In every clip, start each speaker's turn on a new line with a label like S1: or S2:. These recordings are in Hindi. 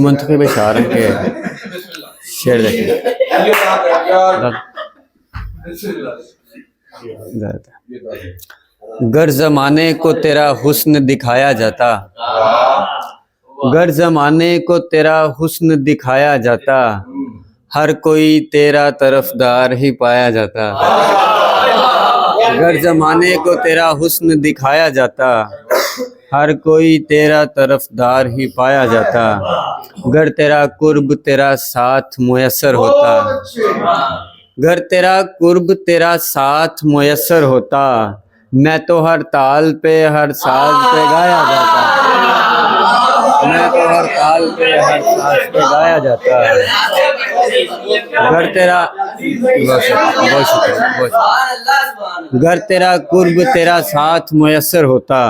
S1: मुंतखब शायर के शेर देखिए। गर जमाने को तेरा हुस्न दिखाया जाता, गर जमाने को तेरा हुस्न दिखाया जाता, हर कोई तेरा तरफदार ही पाया जाता। गर जमाने को तेरा हुस्न दिखाया जाता, हर कोई तेरा तरफदार ही पाया जाता। गर तेरा कुर्ब तेरा साथ मुयस्सर होता, गर तेरा कुर्ब तेरा साथ मुयस्सर होता, मैं तो हर ताल पे हर साज पे गाया जाता, मैं तो हर ताल पे हर साज पे गाया जाता। गर तेरा गर तेरा कुर्ब तेरा साथ मुयस्सर होता,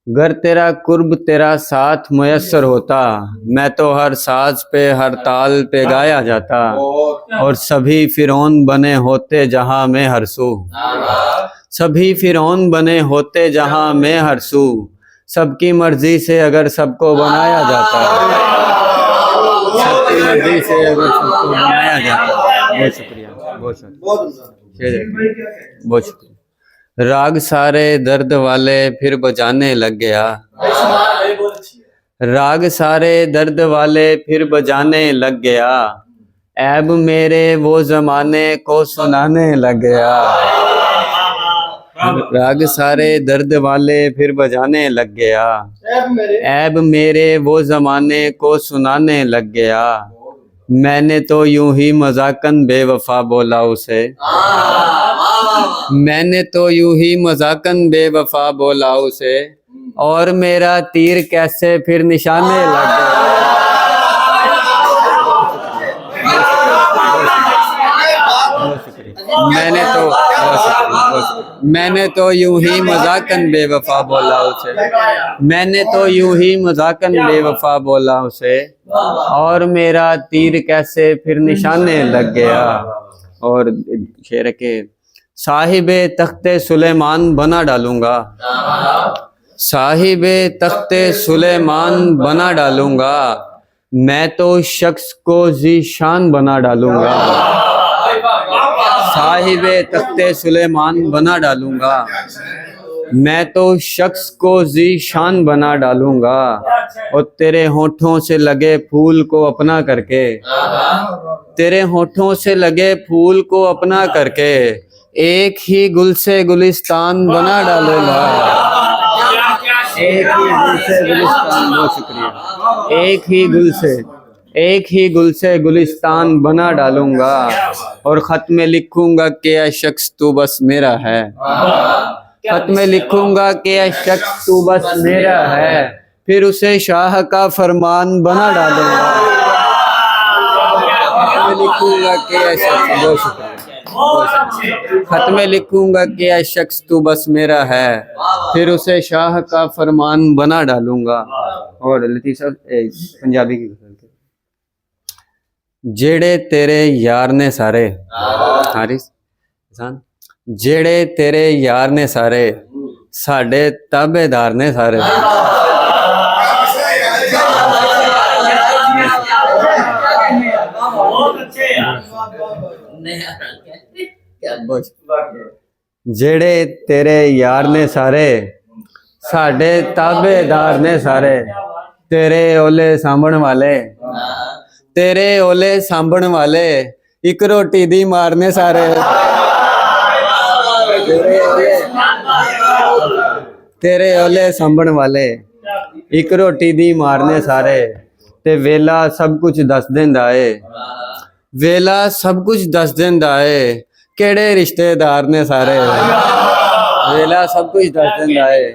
S1: गर तेरा कुर्ब तेरा साथ मुयस्सर होता, मैं तो हर साज पे हर ताल पे गाया जाता। और सभी फिरौन बने होते जहां में हर सू, सभी फिरौन बने होते जहां में हर सू, सबकी मर्जी से अगर सबको बनाया जाता, सबकी मर्जी से अगर सबको बनाया जाता। बहुत शुक्रिया, बहुत शुक्रिया, बहुत शुक्रिया। राग सारे दर्द वाले फिर बजाने लग गया, राग सारे दर्द वाले फिर बजाने लग गया, ऐब मेरे वो जमाने को सुनाने लग गया। राग सारे दर्द वाले फिर बजाने लग गया, ऐब मेरे वो जमाने को सुनाने लग गया। मैंने तो यूं ही मजाकन बेवफा बोला उसे, मैंने तो यूं ही मजाकन बेवफा बोला उसे, और मेरा तीर कैसे फिर निशाने लग गया। मैंने तो यूं ही मजाकन बेवफा बोला उसे, मैंने तो यूं ही मजाकन बेवफा बोला उसे, और मेरा तीर कैसे फिर निशाने लग गया। और शेर के साहिबे तख्ते सुलेमान बना डालूंगा, साहिबे तख्ते सुलेमान बना डालूंगा, मैं तो शख्स को ज़ीशान बना डालूंगा। साहिबे तख्ते सुलेमान बना डालूंगा, मैं तो शख्स को ज़ीशान बना डालूंगा। और तेरे होठों से लगे फूल को अपना करके, तेरे होठों से लगे फूल को अपना करके, एक ही गुल से गुलिस्तान बना डालूंगा, एक ही गुल से गुलिस्तान। बहुत शुक्रिया। एक ही गुल से गुलिस्तान बना डालूंगा, और खत में लिखूंगा कि यह शख्स तू बस मेरा है, खत में लिखूंगा कि यह शख्स तू बस मेरा है, फिर उसे शाह का फरमान बना डालूंगा। खत में लिखूंगा कि यह शख्स, बहुत शुक्रिया, खत में लिखूंगा कि यह शख्स तू बस मेरा है, फिर उसे शाह का फरमान बना डालूंगा। और लतीफ साहब पंजाबी की जेड़े तेरे यार ने सारे, हारिस जेड़े तेरे यार ने सारे, साडे ताबेदार ने सारे। जेड़े तेरे यार ने सारे, साडे ताबेदार ने सारे, तेरे ओले सांभण वाले, तेरे ओले सांभण वाले, एक रोटी दी मारने सारे। तेरे ओले सांभण वाले, एक रोटी दी मारने सारे, ते वेला सब कुछ दस दिंदा है, वेला सब कुछ दस दिंदा है, केड़े रिश्तेदार ने सारे। वेला सब कुछ दस दिंदा है,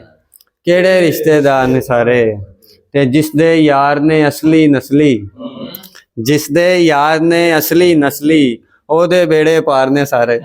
S1: केड़े रिश्तेदार ने सारे, ते जिस दे यार ने असली नस्ली, जिस दे यार ने असली नस्ली, ओदे बेड़े पार ने सारे।